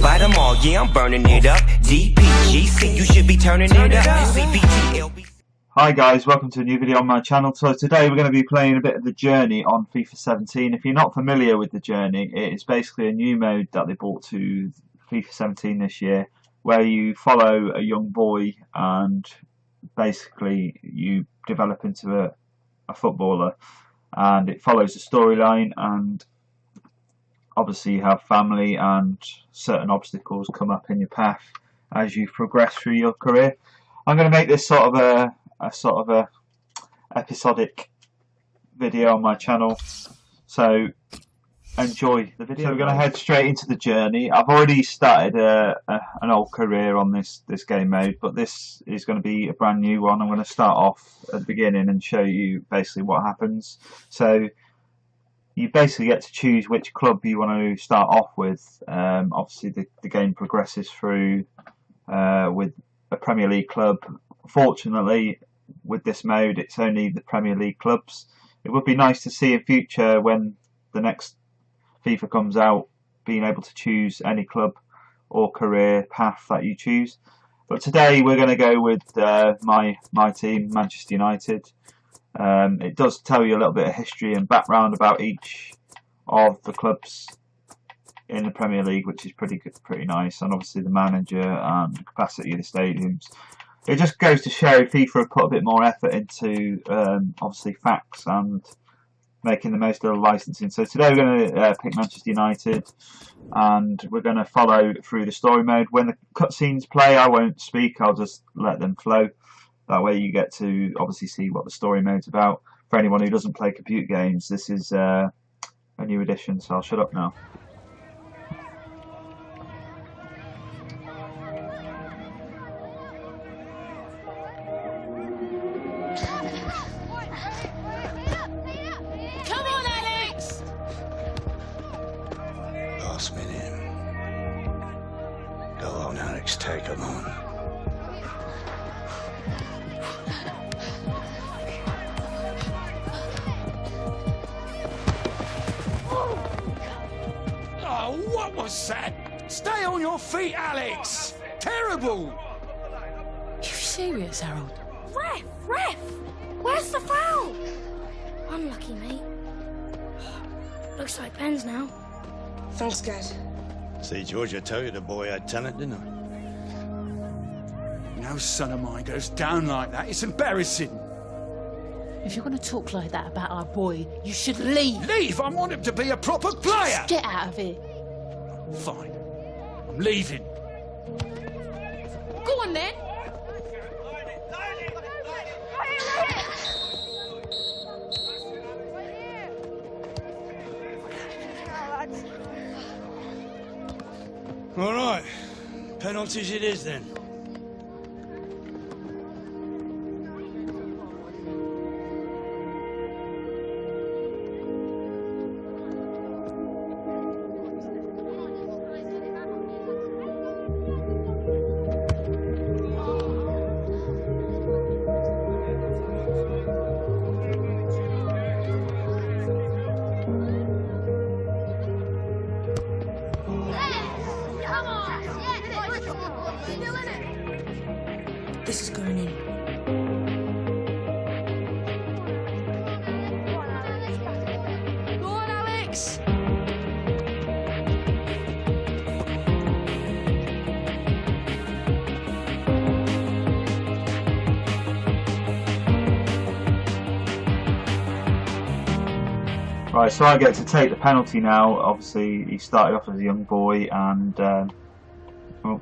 by them all, yeah, I'm burning it up. DPGC, you should be turning it up. CBT, LBC. Hi guys, welcome to a new video on my channel. So today we're going to be playing a bit of the Journey on FIFA 17. If you're not familiar with the Journey, it is basically a new mode that they brought to FIFA 17 this year, where you follow a young boy and basically you develop into a footballer, and it follows the storyline, and obviously you have family and certain obstacles come up in your path as you progress through your career. I'm going to make this sort of a episodic video on my channel, so enjoy the video. So we're going to head straight into the Journey. I've already started an old career on this game mode, but this is going to be a brand new one. I'm going to start off at the beginning and show you basically what happens. So you basically get to choose which club you want to start off with. Obviously the game progresses through with a Premier League club. Fortunately, with this mode, it's only the Premier League clubs. It would be nice to see in future, when the next FIFA comes out, being able to choose any club or career path that you choose. But today we're going to go with my team, Manchester United. It does tell you a little bit of history and background about each of the clubs in the Premier League, which is pretty good, pretty nice, and obviously the manager and the capacity of the stadiums. It just goes to show FIFA have put a bit more effort into obviously facts and making the most of the licensing. So today we're going to pick Manchester United, and we're going to follow through the story mode. When the cutscenes play, I won't speak, I'll just let them flow. That way you get to obviously see what the story mode's about. For anyone who doesn't play computer games, this is a new edition, so I'll shut up now. Last minute. Go on, Alex, take him on. Oh, what was that? Stay on your feet, Alex! Terrible! You serious, Harold? Ref! Where's the foul? Unlucky, mate. Looks like pens now. Thanks, guys. See, George, I told you the boy had talent, didn't I? No son of mine goes down like that. It's embarrassing. If you're going to talk like that about our boy, you should leave. Leave? I want him to be a proper player. Just get out of here. Fine. I'm leaving. Go on then. All right. Penalties it is, then. This is going in. Go on, Alex. Right, so I get to take the penalty now. Obviously, he started off as a young boy, and well,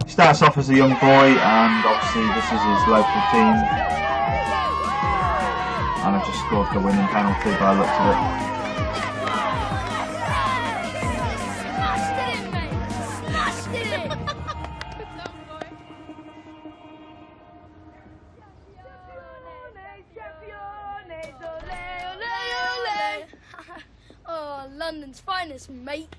he starts off as a young boy, and obviously this is his local team, and I've just scored the winning penalty by the looks of it. Oh, London's finest, mate.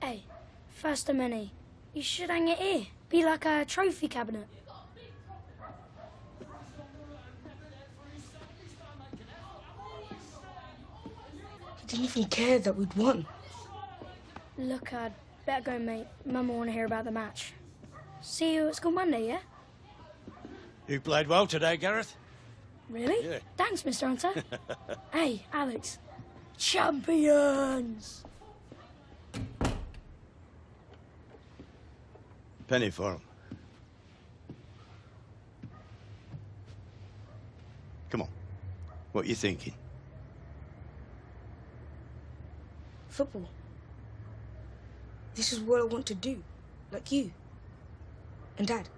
Hey, first of many. You should hang it here. Be like a trophy cabinet. He didn't even care that we'd won. Look, I'd better go, mate. Mum will want to hear about the match. See you at school Monday, yeah? You played well today, Gareth. Really? Yeah. Thanks, Mr. Hunter. Hey, Alex. Champions! Penny for him. Come on. What you thinking? Football. This is what I want to do. Like you. And Dad.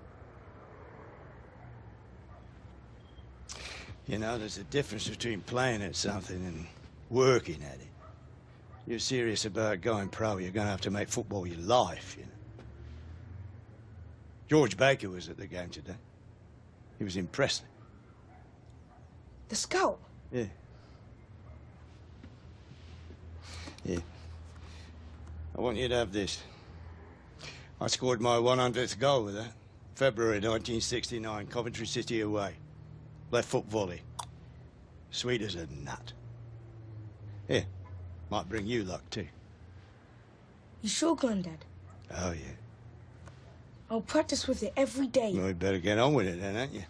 You know, there's a difference between playing at something and working at it. You're serious about going pro, you're going to have to make football your life, you know. George Baker was at the game today. He was impressive. The scout. Yeah. Yeah. I want you to have this. I scored my 100th goal with that. February 1969, Coventry City away. Left foot volley. Sweet as a nut. Yeah, might bring you luck too. You sure, Granddad? Oh, yeah. I'll practice with it every day. Well, you better get on with it then, ain't you?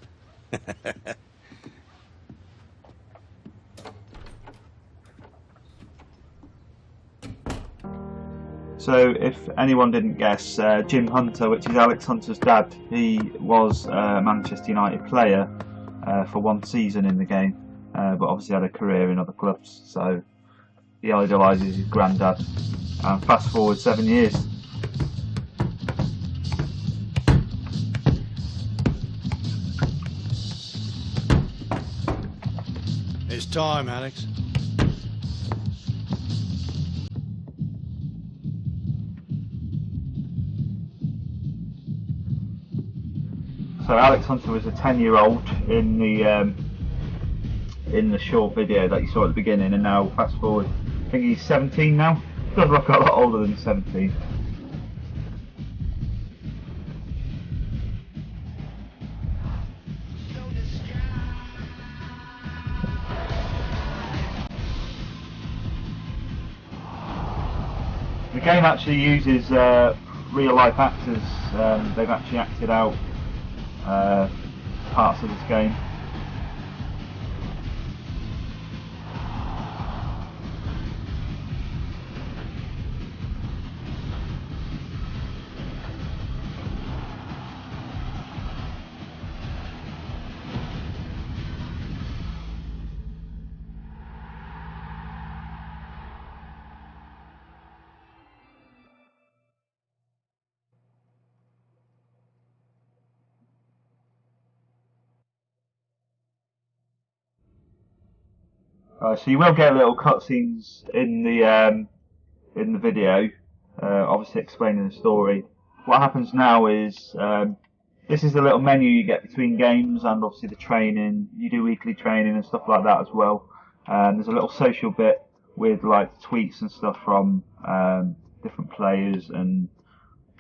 So, if anyone didn't guess, Jim Hunter, which is Alex Hunter's dad, he was a Manchester United player for one season in the game, but obviously had a career in other clubs, so he idolises his granddad. And fast forward 7 years. It's time, Alex. So Alex Hunter was a 10-year-old in the short video that you saw at the beginning, and now fast forward, I think he's 17 now. Does look a lot older than 17. The game actually uses real-life actors. They've actually acted out parts of this game. So you will get little cutscenes in the video, obviously explaining the story. What happens now is this is the little menu you get between games, and obviously the training. You do weekly training and stuff like that as well. There's a little social bit with like tweets and stuff from different players and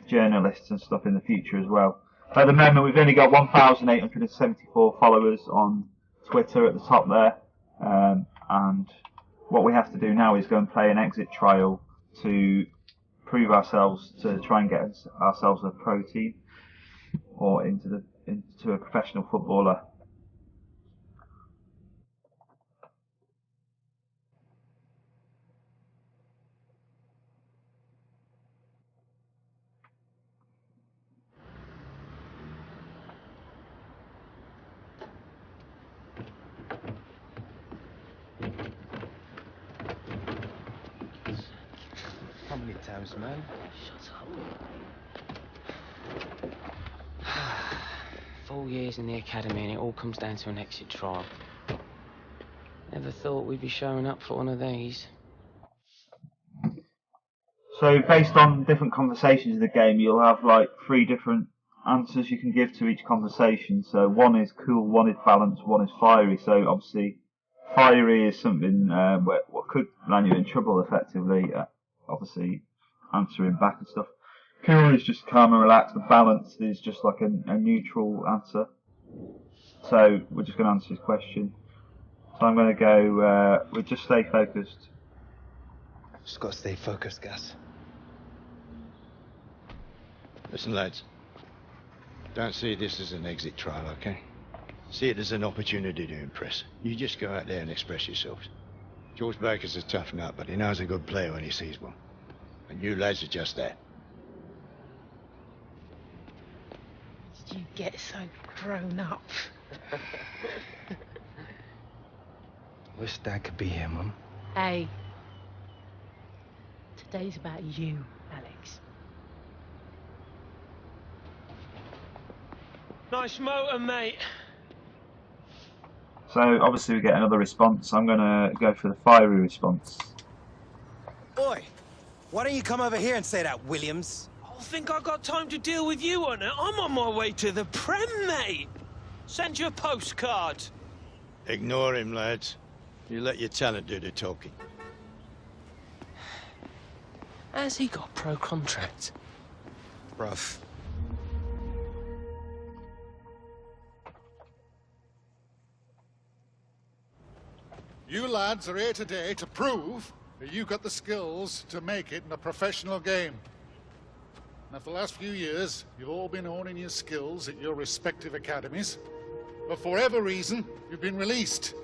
journalists and stuff in the future as well. At the moment, we've only got 1,874 followers on Twitter at the top there. And what we have to do now is go and play an exit trial to prove ourselves, to try and get ourselves a pro team or into a professional footballer. How many times, man? Shut up. 4 years in the academy and it all comes down to an exit trial. Never thought we'd be showing up for one of these. So based on different conversations in the game, you'll have like 3 different answers you can give to each conversation. So one is cool, one is balanced, one is fiery. So obviously fiery is something what could land you in trouble effectively, obviously answering back and stuff. Cool is just calm and relaxed. The balanced is just like a neutral answer. So we're just going to answer his question. So I'm going to go with just stay focused. Just gotta stay focused, Gas. Listen, lads. Don't see this as an exit trial, okay? See it as an opportunity to impress. You just go out there and express yourselves. George Baker's a tough nut, but he knows a good player when he sees one. And you lads are just that. You get so grown up. Wish Dad could be here, Mum. Hey. Today's about you, Alex. Nice motor, mate. So obviously we get another response. I'm going to go for the fiery response. Boy, why don't you come over here and say that, Williams? I think I got time to deal with you on it. I'm on my way to the Prem, mate. Send you a postcard. Ignore him, lads. You let your talent do the talking. Has he got pro contract? Rough. You lads are here today to prove that you've got the skills to make it in a professional game. Now, for the last few years, you've all been honing your skills at your respective academies, but for whatever reason, you've been released.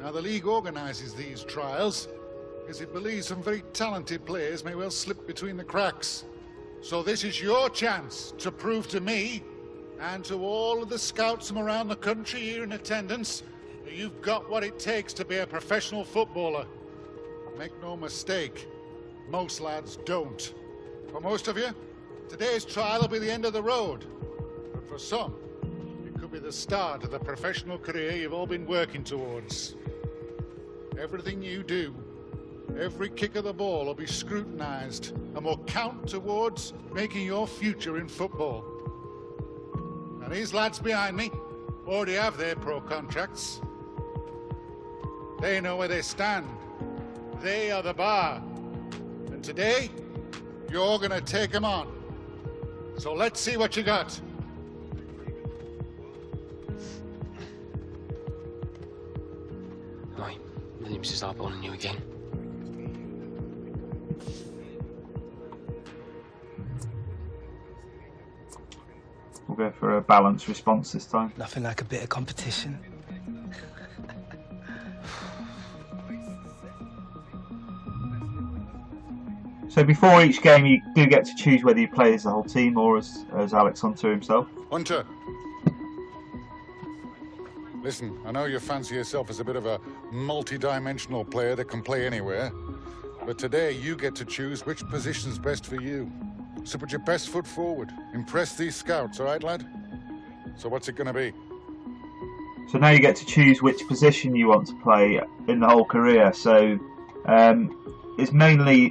Now, the league organises these trials because it believes some very talented players may well slip between the cracks. So this is your chance to prove to me and to all of the scouts from around the country here in attendance that you've got what it takes to be a professional footballer. Make no mistake, most lads don't. For most of you, today's trial will be the end of the road. But for some, it could be the start of the professional career you've all been working towards. Everything you do, every kick of the ball will be scrutinised and will count towards making your future in football. Now, these lads behind me already have their pro contracts. They know where they stand. They are the bar. And today, you're going to take them on. So let's see what you got. Right, Williams is eyeballing you again. We'll go for a balanced response this time. Nothing like a bit of competition. So before each game, you do get to choose whether you play as the whole team or as Alex Hunter himself. Hunter. Listen, I know you fancy yourself as a bit of a multi-dimensional player that can play anywhere, but today you get to choose which position's best for you. So put your best foot forward. Impress these scouts, all right, lad? So what's it going to be? So now you get to choose which position you want to play in the whole career. So it's mainly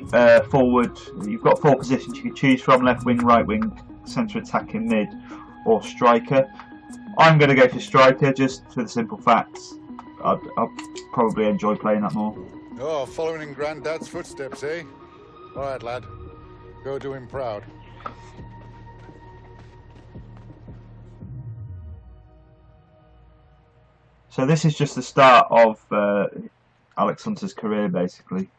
forward. You've got 4 positions you can choose from: left wing, right wing, centre attacking, mid, or striker. I'm going to go for striker just for the simple facts. I'll probably enjoy playing that more. Oh, following in Grandad's footsteps, eh? All right, lad. Go do him proud. So this is just the start of Alex Hunter's career, basically.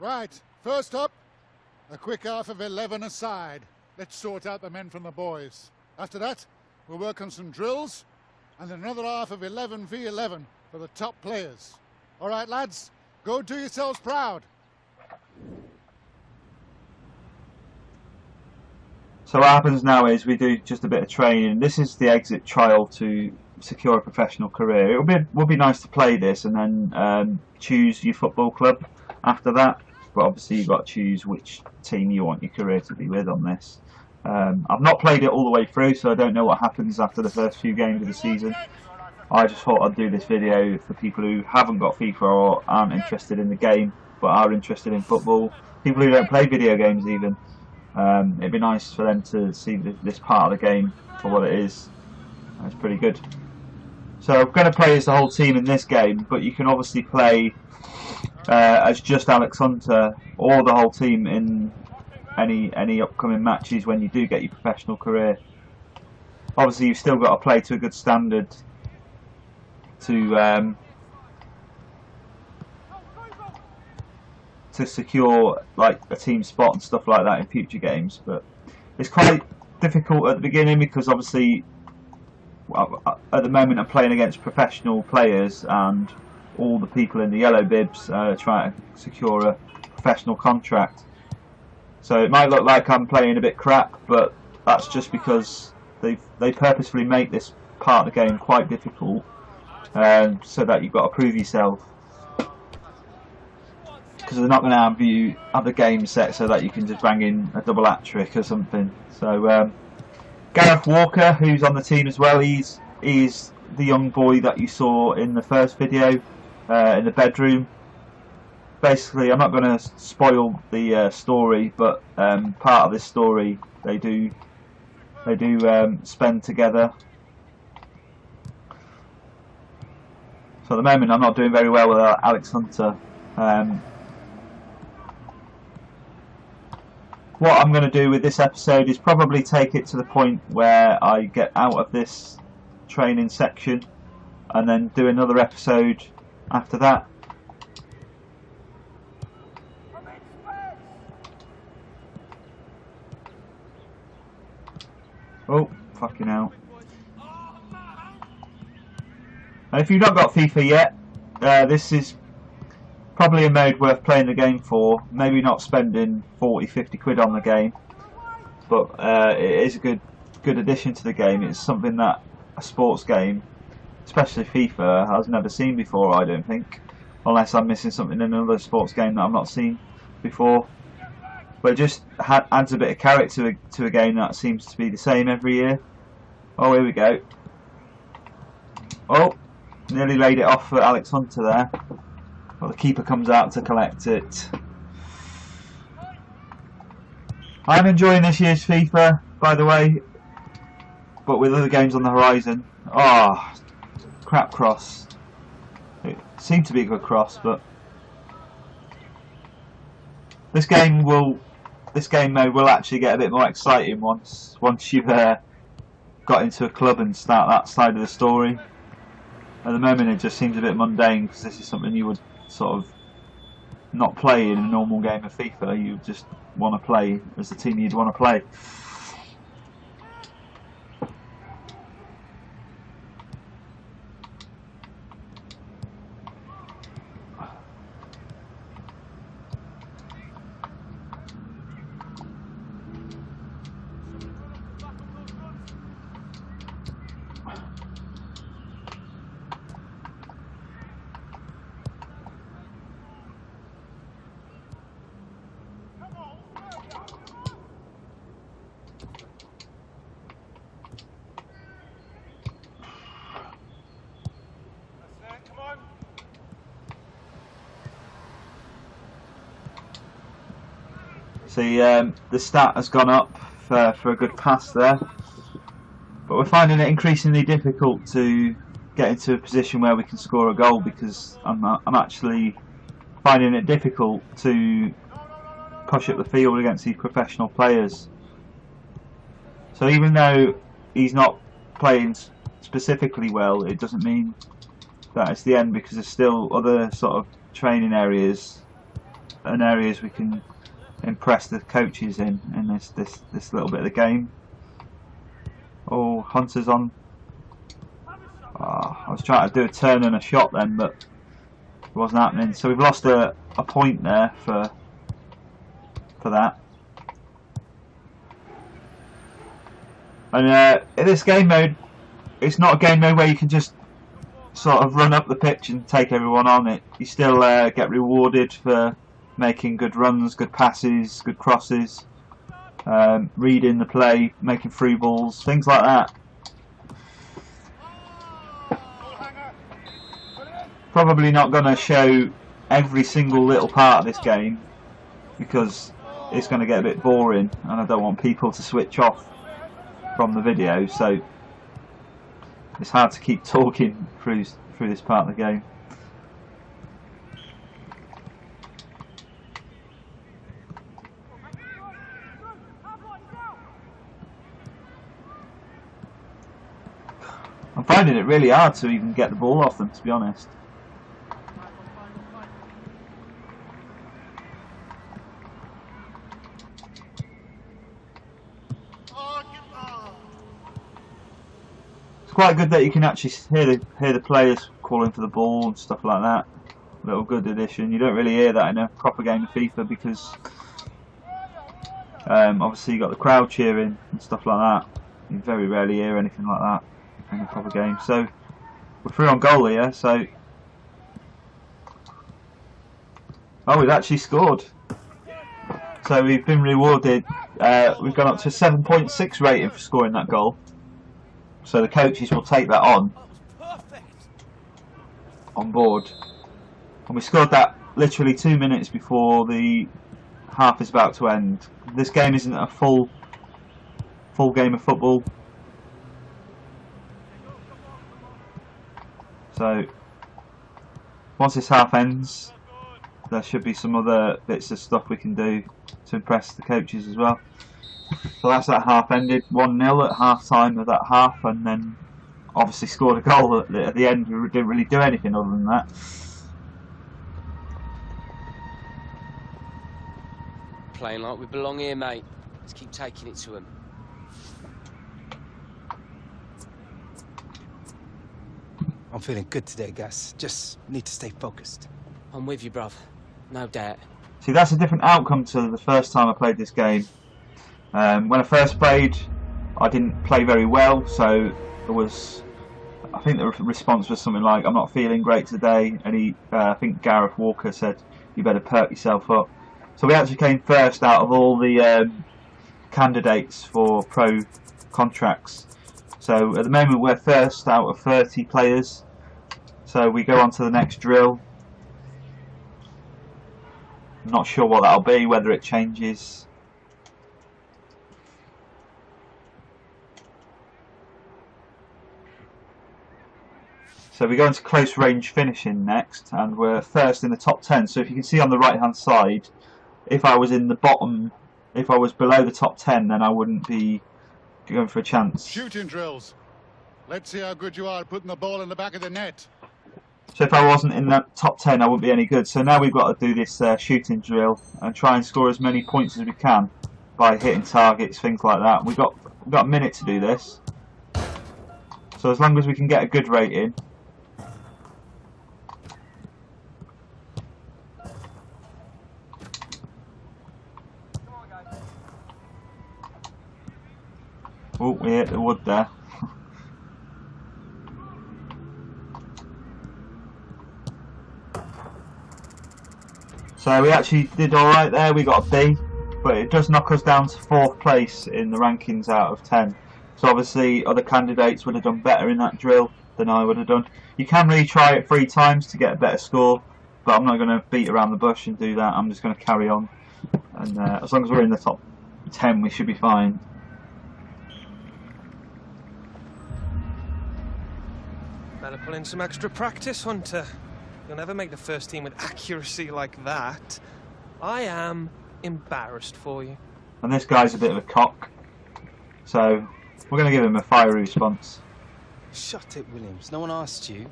Right, first up, a quick half of 11 aside. Let's sort out the men from the boys. After that, we'll work on some drills, and then another half of 11v11 for the top players. All right, lads, go do yourselves proud. So what happens now is we do just a bit of training. This is the exit trial to secure a professional career. It would be nice to play this and then choose your football club after that. But obviously you've got to choose which team you want your career to be with on this. I've not played it all the way through, so I don't know what happens after the first few games of the season. I just thought I'd do this video for people who haven't got FIFA or aren't interested in the game, but are interested in football. People who don't play video games even. It'd be nice for them to see this part of the game for what it is. It's pretty good. So I'm going to play as the whole team in this game, but you can obviously play as just Alex Hunter or the whole team in any upcoming matches when you do get your professional career. obviously you've still got to play to a good standard to secure like a team spot and stuff like that in future games. But it's quite difficult at the beginning because obviously at the moment I'm playing against professional players and all the people in the yellow bibs trying to secure a professional contract. So it might look like I'm playing a bit crap, but that's just because they purposefully make this part of the game quite difficult, so that you've got to prove yourself. Because they're not going to have you have the game set so that you can just bang in a double hat trick or something. So Gareth Walker, who's on the team as well, he's the young boy that you saw in the first video in the bedroom. Basically, I'm not going to spoil the story, but part of this story they do spend together. So at the moment I'm not doing very well with Alex Hunter. What I'm going to do with this episode is probably take it to the point where I get out of this training section and then do another episode after that. Oh, fucking hell. And if you've not got FIFA yet, this is probably a mode worth playing the game for. Maybe not spending 40-50 quid on the game, but it is a good addition to the game. It's something that a sports game, especially FIFA, has never seen before, I don't think, unless I'm missing something in another sports game that I've not seen before. But it just adds a bit of character to a game that seems to be the same every year. Oh, here we go. Oh, nearly laid it off for Alex Hunter there. Well, the keeper comes out to collect it. I'm enjoying this year's FIFA, by the way, but with other games on the horizon. Oh, crap cross. It seemed to be a good cross, but this game mode will actually get a bit more exciting once you've got into a club and start that side of the story. At the moment it just seems a bit mundane because this is something you would sort of not play in a normal game of FIFA. You just want to play as the team you'd want to play. See, the stat has gone up for a good pass there, but we're finding it increasingly difficult to get into a position where we can score a goal because I'm actually finding it difficult to push up the field against these professional players. So even though he's not playing specifically well, it doesn't mean that it's the end, because there's still other sort of training areas and areas we can impress the coaches in this little bit of the game. Oh, Hunter's on. Oh, I was trying to do a turn and a shot then, but it wasn't happening. So we've lost a point there for that. And in this game mode, it's not a game mode where you can just sort of run up the pitch and take everyone on it. You still get rewarded for making good runs, good passes, good crosses, reading the play, making through balls, things like that. Probably not going to show every single little part of this game because it's going to get a bit boring and I don't want people to switch off from the video, so it's hard to keep talking through this part of the game. I'm finding it really hard to even get the ball off them, to be honest. It's quite good that you can actually hear the players calling for the ball and stuff like that. Little good addition. You don't really hear that in a proper game of FIFA because obviously you got the crowd cheering and stuff like that. You very rarely hear anything like that in a proper game. So we're through on goal here. So we've actually scored. So we've been rewarded. We've gone up to a 7.6 rating for scoring that goal. So the coaches will take that on board. And we scored that literally 2 minutes before the half is about to end. This game isn't a full game of football. So once this half ends, there should be some other bits of stuff we can do to impress the coaches as well. So that's that half ended 1-0 at half time of that half, and then obviously scored a goal at the end. We didn't really do anything other than that. Playing like we belong here, mate. Let's keep taking it to him. I'm feeling good today, Gus. Just need to stay focused. I'm with you, bruv. No doubt. See, that's a different outcome to the first time I played this game. When I first played, I didn't play very well, so I think the response was something like, "I'm not feeling great today," and I think Gareth Walker said, "You better perk yourself up." So we actually came first out of all the candidates for pro contracts. So at the moment we're first out of 30 players. So we go on to the next drill. I'm not sure what that'll be, whether it changes. So we go into close range finishing next, and we're first in the top 10. So if you can see on the right hand side, if I was in the bottom, if I was below the top 10, then I wouldn't be going for a chance. Shooting drills. Let's see how good you are at putting the ball in the back of the net. So if I wasn't in that top 10, I wouldn't be any good. So now we've got to do this shooting drill and try and score as many points as we can by hitting targets, things like that. We've got a minute to do this. So as long as we can get a good rating. Oh, we hit the wood there. So we actually did alright there, we got a B, but it does knock us down to 4th place in the rankings out of 10. So obviously other candidates would have done better in that drill than I would have done. You can retry it 3 times to get a better score, but I'm not going to beat around the bush and do that. I'm just going to carry on, and as long as we're in the top 10 we should be fine. Better pull in some extra practice, Hunter. You'll never make the first team with accuracy like that. I am embarrassed for you. And this guy's a bit of a cock, so we're going to give him a fiery response. Shut it, Williams. No one asked you.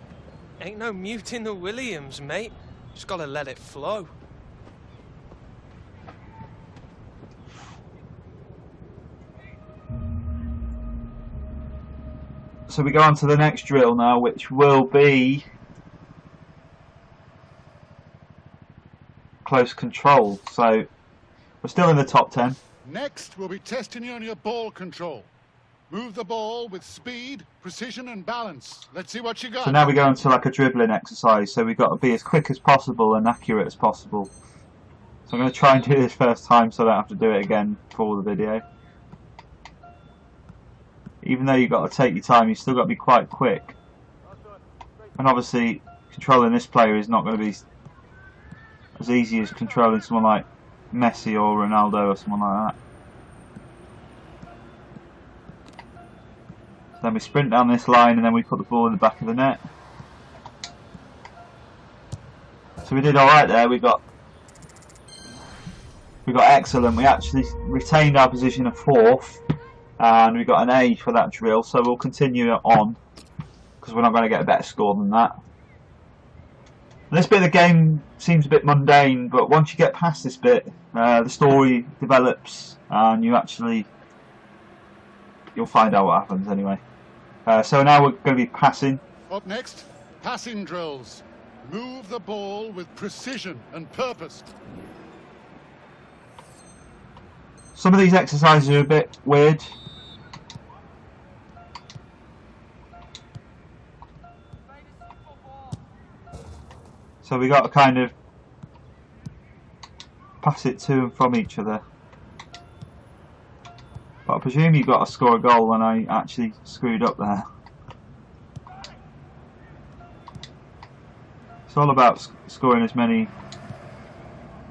Ain't no muting the Williams, mate. Just gotta let it flow. So we go on to the next drill now, which will be close control. So we're still in the top 10. Next, we'll be testing you on your ball control. Move the ball with speed, precision and balance. Let's see what you got. So now we go into like a dribbling exercise. So we've got to be as quick as possible and accurate as possible. So I'm going to try and do this first time so I don't have to do it again for the video. Even though you've got to take your time, you've still got to be quite quick. And obviously, controlling this player is not going to be as easy as controlling someone like Messi or Ronaldo or someone like that. Then we sprint down this line and then we put the ball in the back of the net. So we did alright there, we got excellent. We actually retained our position of 4th. And we got an A for that drill, so we'll continue it on. because we're not going to get a better score than that. And this bit of the game seems a bit mundane, but once you get past this bit, the story develops and you'll find out what happens anyway. So now we're going to be passing. Up next, passing drills. Move the ball with precision and purpose. Some of these exercises are a bit weird. So we got to kind of pass it to and from each other. But I presume you've got to score a goal, and I actually screwed up there. It's all about scoring as many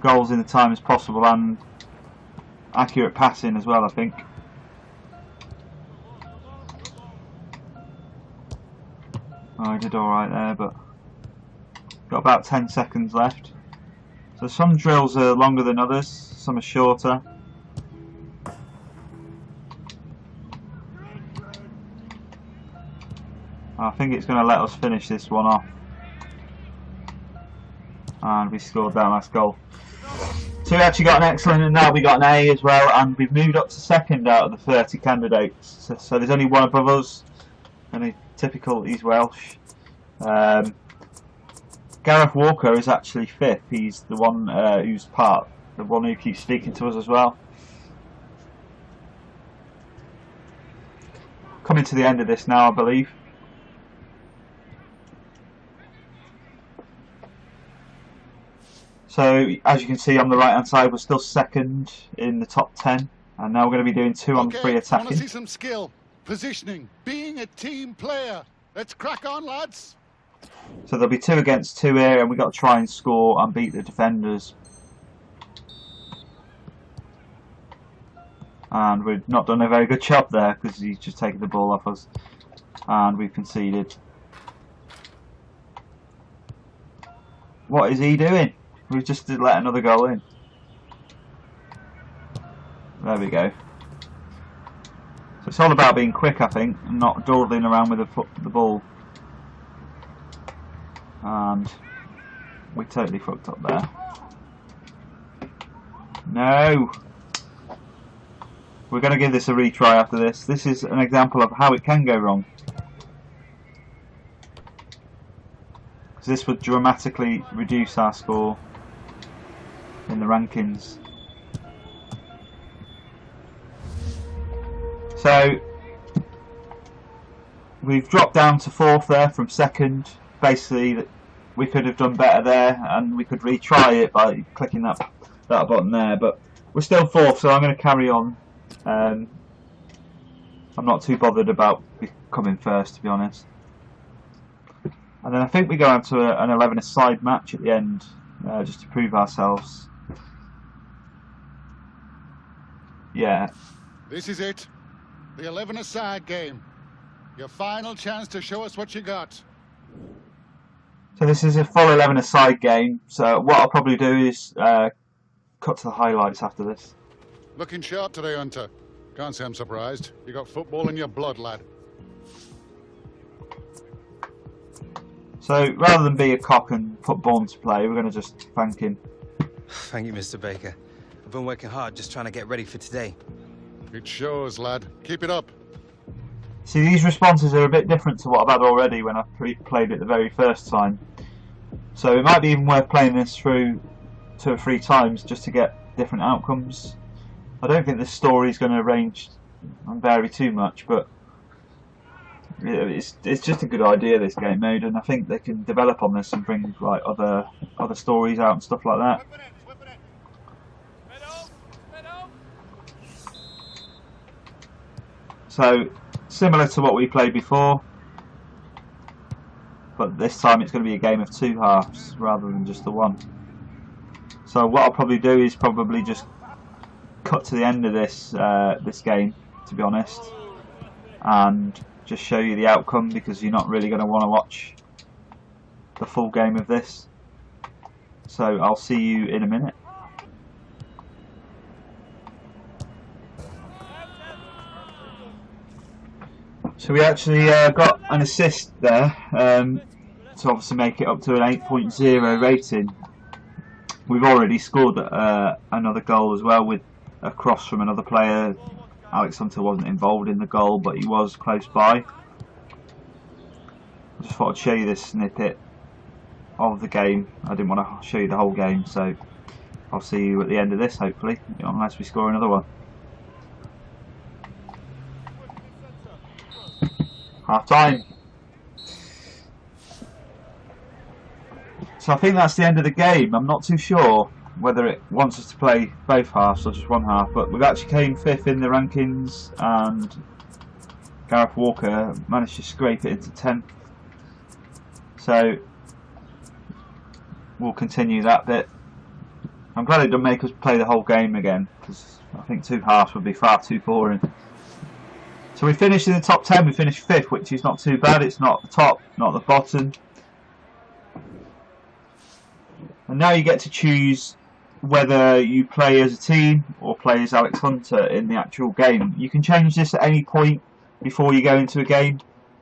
goals in the time as possible and accurate passing as well, I think. I did alright there, but got about 10 seconds left. So some drills are longer than others, some are shorter. I think it's going to let us finish this one off. And we scored that last goal. So we actually got an excellent, and now we got an A as well, and we've moved up to second out of the 30 candidates. So there's only one above us, and typical, he's Welsh. Gareth Walker is actually fifth. He's the one the one who keeps speaking to us as well. Coming to the end of this now, I believe. So, as you can see on the right hand side, we're still second in the top 10, and now we're going to be doing 2 on 3 I want attacking. to see some skill, positioning, being a team player. Let's crack on, lads. So there'll be 2 against 2 here, and we've got to try and score and beat the defenders. And we've not done a very good job there, because he's just taken the ball off us, and we've conceded. What is he doing? We've just let another goal in. There we go. So it's all about being quick, I think, and not dawdling around with the ball. And we totally fucked up there. No! We're going to give this a retry after this. This is an example of how it can go wrong. Because this would dramatically reduce our score in the rankings. So we've dropped down to 4th there from 2nd. Basically, we could have done better there, and we could retry it by clicking that button there, but we're still 4th, so I'm going to carry on. I'm not too bothered about becoming 1st, to be honest. And then I think we go on to an 11-a-side match at the end, just to prove ourselves. Yeah. This is it. The 11-a-side game. Your final chance to show us what you got. So this is a full 11-a-side game. So what I'll probably do is cut to the highlights after this. Looking sharp today, Hunter. Can't say I'm surprised. You got football in your blood, lad. So rather than be a cock and put Bourne to play, we're going to just thank him. Thank you, Mr. Baker. I've been working hard just trying to get ready for today. It shows, lad. Keep it up. See, these responses are a bit different to what I've had already when I played it the very first time. So it might be even worth playing this through 2 or 3 times just to get different outcomes. I don't think this story is going to range and vary too much, but it's just a good idea, this game mode, and I think they can develop on this and bring like other stories out and stuff like that. So similar to what we played before, but this time it's going to be a game of 2 halves rather than just the one. So what I'll probably do is probably just cut to the end of this game, to be honest, and just show you the outcome, because you're not really going to want to watch the full game of this. So I'll see you in a minute. So we actually got an assist there to obviously make it up to an 8.0 rating. We've already scored another goal as well with a cross from another player. Alex Hunter wasn't involved in the goal, but he was close by. I just thought I'd show you this snippet of the game. I didn't want to show you the whole game, so I'll see you at the end of this, hopefully, unless we score another one. Half time. So I think that's the end of the game. I'm not too sure whether it wants us to play both halves or just one half, but we've actually came 5th in the rankings, and Gareth Walker managed to scrape it into 10th. So we'll continue that bit. I'm glad it doesn't make us play the whole game again, because I think 2 halves would be far too boring. So we finished in the top 10, we finished 5th, which is not too bad. It's not the top, not the bottom. And now you get to choose whether you play as a team or play as Alex Hunter in the actual game. You can change this at any point before you go into a game.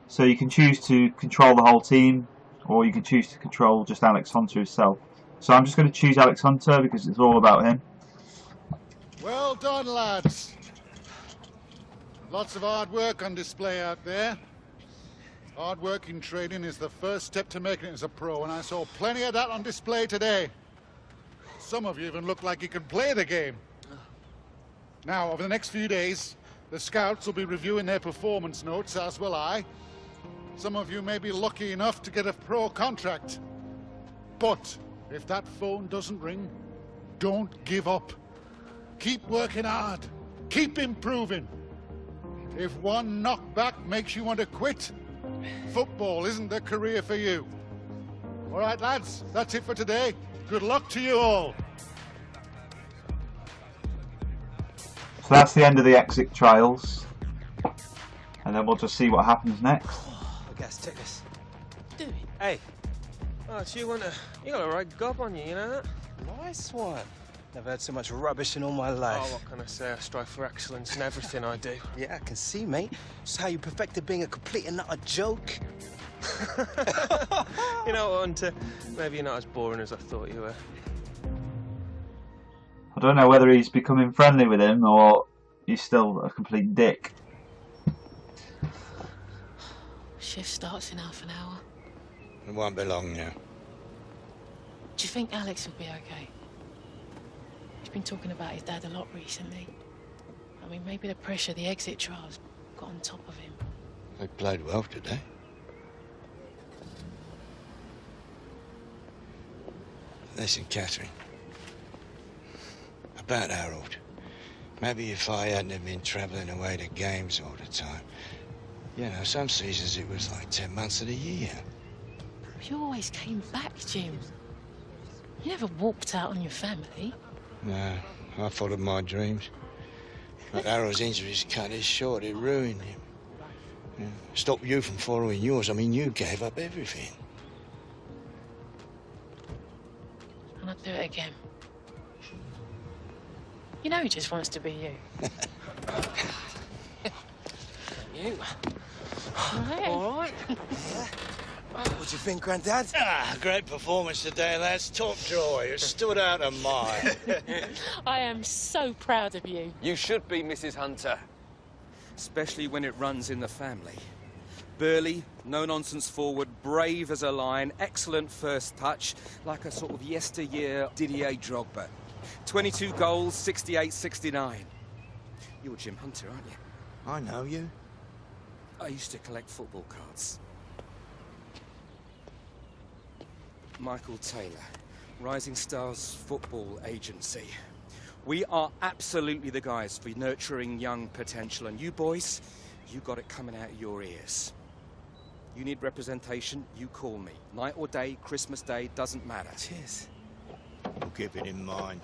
So you can choose to control the whole team, or you can choose to control just Alex Hunter himself. So I'm just going to choose Alex Hunter because it's all about him. Well done, lads. Lots of hard work on display out there. Hard work in training is the first step to making it as a pro, and I saw plenty of that on display today. Some of you even look like you can play the game. Now, over the next few days, the scouts will be reviewing their performance notes, as will I. Some of you may be lucky enough to get a pro contract. But if that phone doesn't ring, don't give up. Keep working hard. Keep improving. If one knockback makes you want to quit, football isn't the career for you. All right, lads, that's it for today. Good luck to you all. So that's the end of the exit trials, and then we'll just see what happens next. Guys, check this. Do it. Hey. Oh, so you got a right gob on you, you know that? Nice one. Never heard so much rubbish in all my life. Oh, what can I say? I strive for excellence in everything I do. Yeah, I can see, mate. Just how you perfected being a complete and utter joke. You know what, Hunter? Maybe you're not as boring as I thought you were. I don't know whether he's becoming friendly with him or he's still a complete dick. Shift starts in half an hour. It won't be long now. Do you think Alex will be okay? He's been talking about his dad a lot recently. I mean, maybe the pressure, the exit trials got on top of him. They played well today. Listen, Catherine. About Harold. Maybe if I hadn't been travelling away to games all the time. You know, some seasons it was like 10 months of the year. You always came back, Jim. You never walked out on your family. No, I followed my dreams. But Harold's injuries cut it short. It ruined him. Yeah. Stopped you from following yours. I mean, you gave up everything. And I'd do it again. You know he just wants to be you. You. All right. What do you think, Grandad? Ah, great performance today, lads. Top draw. You stood out a mile. I am so proud of you. You should be, Mrs. Hunter. Especially when it runs in the family. Burly, no-nonsense forward, brave as a lion, excellent first touch, like a sort of yesteryear Didier Drogba. 22 goals, 68-69. You're Jim Hunter, aren't you? I know you. I used to collect football cards. Michael Taylor, Rising Stars Football Agency. We are absolutely the guys for nurturing young potential, and you boys, you got it coming out of your ears. You need representation, you call me. Night or day, Christmas Day, doesn't matter. Cheers. We'll keep it in mind.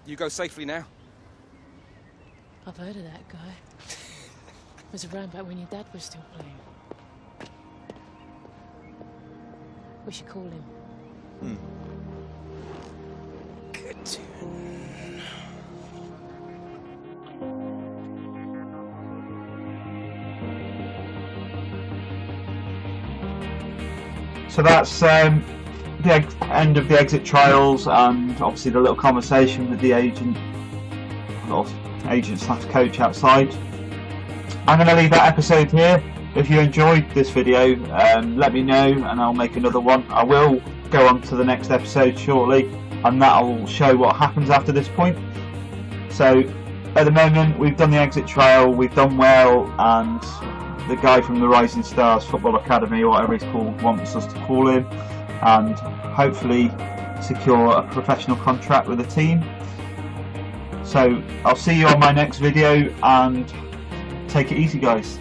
You go safely now. I've heard of that guy. Was around back when your dad was still playing. We should call him. Good tune. So that's the end of the exit trials, and obviously the little conversation with the agent, or agent/coach outside. I'm going to leave that episode here. If you enjoyed this video, let me know and I'll make another one. I will go on to the next episode shortly, and that'll show what happens after this point. So at the moment we've done the exit trial, we've done well, and the guy from the Rising Stars Football Academy, or whatever he's called, wants us to call him and hopefully secure a professional contract with the team. So I'll see you on my next video, and take it easy, guys.